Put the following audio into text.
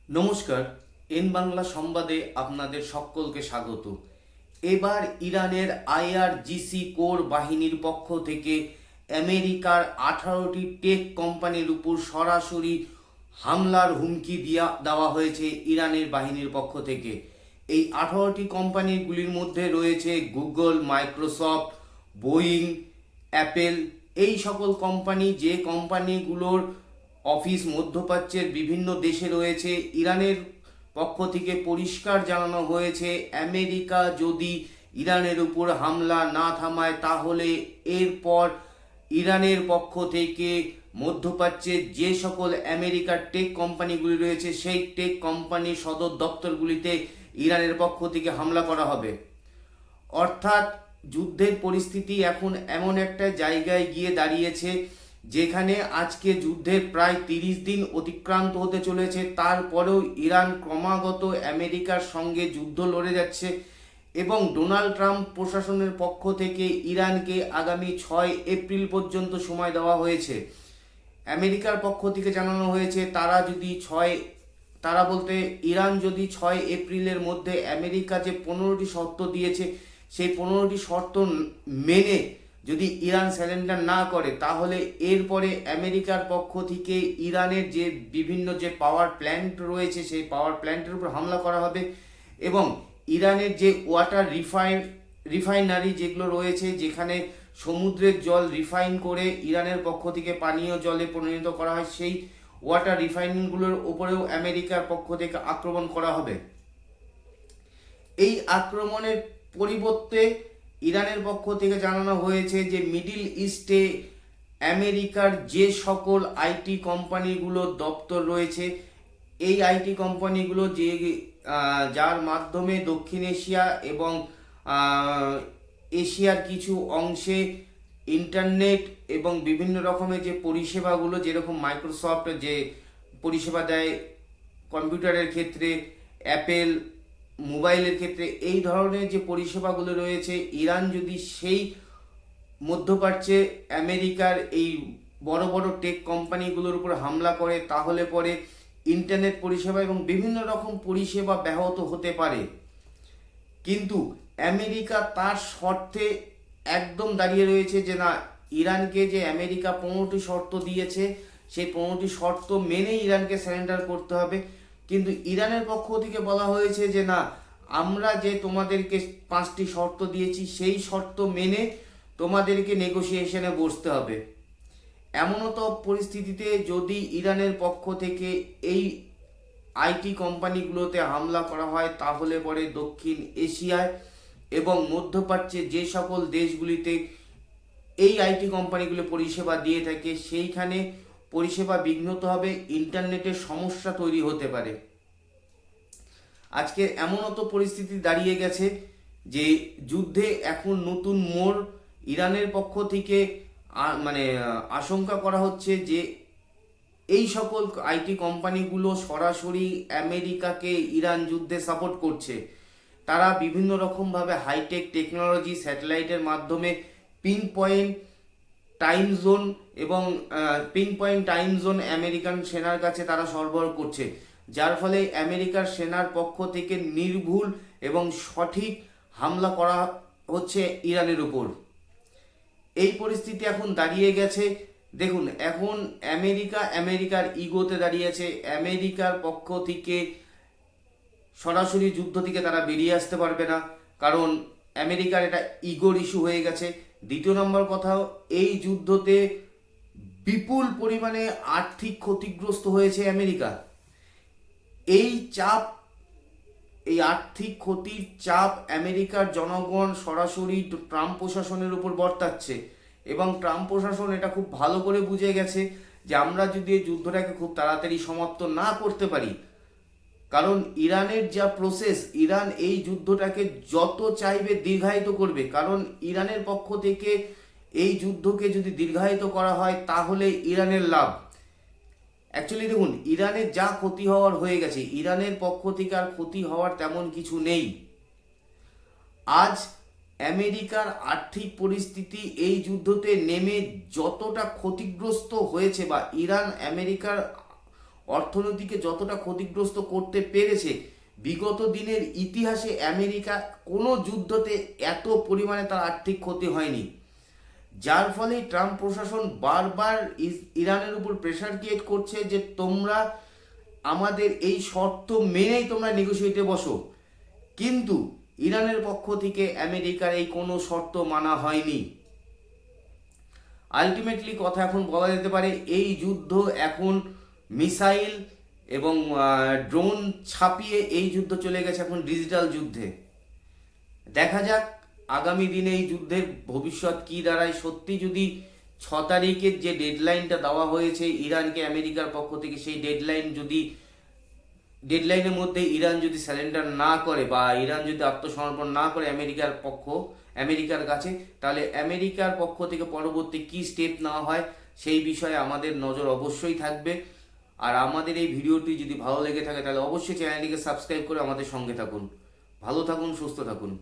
নমস্কার, এন বাংলা সংবাদে আপনাদের সকলকে স্বাগত। এবার ইরানের আইআরজিসি কোর বাহিনীর পক্ষ থেকে আমেরিকার 18টি টেক কোম্পানির উপর সরাসরি হামলার হুমকি দেওয়া হয়েছে ইরানের বাহিনীর পক্ষ থেকে। এই 18টি কোম্পানিগুলির মধ্যে রয়েছে গুগল, মাইক্রোসফট, বোয়িং, অ্যাপেল। এই সকল কোম্পানি, যে কোম্পানিগুলোর অফিস মধ্যপ্রাচ্যের বিভিন্ন দেশে রয়েছে। ইরানের পক্ষ থেকে পরিষ্কার জানানো হয়েছে, আমেরিকা যদি ইরানের উপর হামলা না থামায় তাহলে এরপর ইরানের পক্ষ থেকে মধ্যপ্রাচ্যের যে সকল আমেরিকার টেক কোম্পানিগুলি রয়েছে সেই টেক কোম্পানির সদর দপ্তরগুলিতে ইরানের পক্ষ থেকে হামলা করা হবে। অর্থাৎ যুদ্ধের পরিস্থিতি এখন এমন একটা জায়গায় গিয়ে দাঁড়িয়েছে যেখানে আজকে যুদ্ধের প্রায় 30 দিন অতিক্রান্ত হতে চলেছে, তারপরেও ইরান ক্রমাগত আমেরিকার সঙ্গে যুদ্ধ লড়ে যাচ্ছে এবং ডোনাল্ড ট্রাম্প প্রশাসনের পক্ষ থেকে ইরানকে আগামী 6 এপ্রিল পর্যন্ত সময় দেওয়া হয়েছে। আমেরিকার পক্ষ থেকে জানানো হয়েছে ইরান যদি 6 এপ্রিলের মধ্যে আমেরিকা যে 15টি শর্ত দিয়েছে সেই 15টি শর্ত মেনে যদি ইরান স্যারেন্ডার না করে তাহলে এরপরে আমেরিকার পক্ষ থেকে ইরানের যে বিভিন্ন যে পাওয়ার প্ল্যান্ট রয়েছে সেই পাওয়ার প্ল্যান্টের উপর হামলা করা হবে এবং ইরানের যে ওয়াটার রিফাইনারি যেগুলো রয়েছে, যেখানে সমুদ্রের জল রিফাইন করে ইরানের পক্ষ থেকে পানীয় জলে পরিণত করা হয়, সেই ওয়াটার রিফাইনিংগুলোর উপরেও আমেরিকার পক্ষ থেকে আক্রমণ করা হবে। এই আক্রমণের পরিবর্তে ইরানের পক্ষ থেকে জানানো হয়েছে যে মিডিল ইস্টে আমেরিকার যে সকল আইটি কোম্পানিগুলোর দপ্তর রয়েছে, এই আইটি কোম্পানিগুলো যার মাধ্যমে দক্ষিণ এশিয়া এবং এশিয়ার কিছু অংশে ইন্টারনেট এবং বিভিন্ন রকমের যে পরিষেবাগুলো, যেরকম মাইক্রোসফট যে পরিষেবা দেয় কম্পিউটারের ক্ষেত্রে, অ্যাপেল মোবাইলের ক্ষেত্রে, এই ধরনের যে পরিষেবাগুলো রয়েছে, ইরান যদি সেই মধ্যপ্রাচ্যে আমেরিকার এই বড় বড় টেক কোম্পানিগুলোর উপর হামলা করে তাহলে পরে ইন্টারনেট পরিষেবা এবং বিভিন্ন রকম পরিষেবা ব্যাহত হতে পারে। কিন্তু আমেরিকা তার শর্তে একদম দাঁড়িয়ে রয়েছে যে না, ইরানকে যে আমেরিকা 15টি শর্ত দিয়েছে সেই 15টি শর্ত মেনেই ইরানকে সারেন্ডার করতে হবে। কিন্তু ইরানের পক্ষ থেকে বলা হয়েছে যে না, আমরা যে তোমাদেরকে 5টি শর্ত দিয়েছি সেই শর্ত মেনে তোমাদেরকে নেগোসিয়েশনে বসতে হবে। এমনও তো পরিস্থিতিতে যদি ইরানের পক্ষ থেকে এই আইটি কোম্পানিগুলোতে হামলা করা হয় তাহলে পরে দক্ষিণ এশিয়ায় এবং মধ্যপ্রাচ্যের যে সকল দেশগুলিতে এই আইটি কোম্পানিগুলো পরিষেবা দিয়ে থাকে সেইখানে পরিষেবা বিঘ্নত হবে, ইন্টারনেটের সমস্যা তৈরি হতে পারে। আজকে এমনও তো পরিস্থিতি দাঁড়িয়ে গেছে যে যুদ্ধে এখন নতুন মোড়। ইরানের পক্ষ থেকে আশঙ্কা করা হচ্ছে যে এই সকল আইটি কোম্পানিগুলো সরাসরি আমেরিকাকে ইরান যুদ্ধে সাপোর্ট করছে। তারা বিভিন্ন রকমভাবে হাইটেক টেকনোলজি স্যাটেলাইটের মাধ্যমে pin point time zone American সেনার কাছে তারা সরবরাহ করছে, যার ফলে আমেরিকার সেনার পক্ষ থেকে নির্ভুল এবং সঠিক হামলা করা হচ্ছে ইরানের উপর। এই পরিস্থিতি এখন দাঁড়িয়ে গেছে। দেখুন, এখন আমেরিকার ইগোতে দাঁড়িয়েছে। আমেরিকার পক্ষ থেকে সরাসরি যুদ্ধ থেকে তারা বেরিয়ে আসতে পারবে না, কারণ আমেরিকার এটা ইগোর ইস্যু হয়ে গেছে। দ্বিতীয় নম্বর কথাও, এই যুদ্ধতে বিপুল পরিমাণে আর্থিক ক্ষতিগ্রস্ত হয়েছে আমেরিকা। এই আর্থিক ক্ষতির চাপ আমেরিকার জনগণ সরাসরি ট্রাম্প প্রশাসনের উপর বর্তাচ্ছে এবং ট্রাম্প প্রশাসন এটা খুব ভালো করে বুঝে গেছে যে আমরা যদি এই যুদ্ধটাকে খুব তাড়াতাড়ি সমাপ্ত না করতে পারি, কারণ ইরানের যা প্রসেস, ইরান এই যুদ্ধটাকে যত চাইবে দীর্ঘায়িত করবে, কারণ ইরানের পক্ষ থেকে এই যুদ্ধকে যদি দীর্ঘায়িত করা হয় তাহলে ইরানের লাভ। অ্যাকচুয়ালি দেখুন, ইরানের যা ক্ষতি হওয়ার হয়ে গেছে, ইরানের পক্ষ থেকে আর ক্ষতি হওয়ার তেমন কিছু নেই। আজ আমেরিকার আর্থিক পরিস্থিতি এই যুদ্ধতে নেমে যতটা ক্ষতিগ্রস্ত হয়েছে বা ইরান আমেরিকার অর্থনীতিকে যতটা ক্ষতিগ্রস্ত করতে পেরেছে, বিগত দিনের ইতিহাসে আমেরিকা কোনো যুদ্ধতে এত পরিমাণে তার আর্থিক ক্ষতি হয়নি। যার ফলে ট্রাম্প প্রশাসন বারবার ইরানের উপর প্রেশার ক্রিয়েট করছে যে তোমরা আমাদের এই শর্ত মেনেই তোমরা নেগোশিয়েটে বসো, কিন্তু ইরানের পক্ষ থেকে আমেরিকার এই কোনো শর্ত মানা হয়নি। আলটিমেটলি কথা এখন বলা যেতে পারে এই যুদ্ধ এখন মিসাইল এবং ড্রোন ছাপিয়ে এই যুদ্ধ চলে গেছে এখন ডিজিটাল যুদ্ধে। দেখা যাক আগামী দিনে এই যুদ্ধের ভবিষ্যৎ কী দাঁড়ায়। সত্যি যদি 6 তারিখের যে ডেডলাইনটা দেওয়া হয়েছে ইরানকে আমেরিকার পক্ষ থেকে, সেই ডেডলাইনের মধ্যে ইরান যদি স্যারেন্ডার না করে বা ইরান যদি আত্মসমর্পণ না করে আমেরিকার কাছে, তাহলে আমেরিকার পক্ষ থেকে পরবর্তী কী স্টেপ নেওয়া হয় সেই বিষয়ে আমাদের নজর অবশ্যই থাকবে। আর আমাদের এই ভিডিওটি যদি ভালো লেগে থাকে তাহলে অবশ্যই চ্যানেলটিকে সাবস্ক্রাইব করে আমাদের সঙ্গে থাকুন। ভালো থাকুন, সুস্থ থাকুন।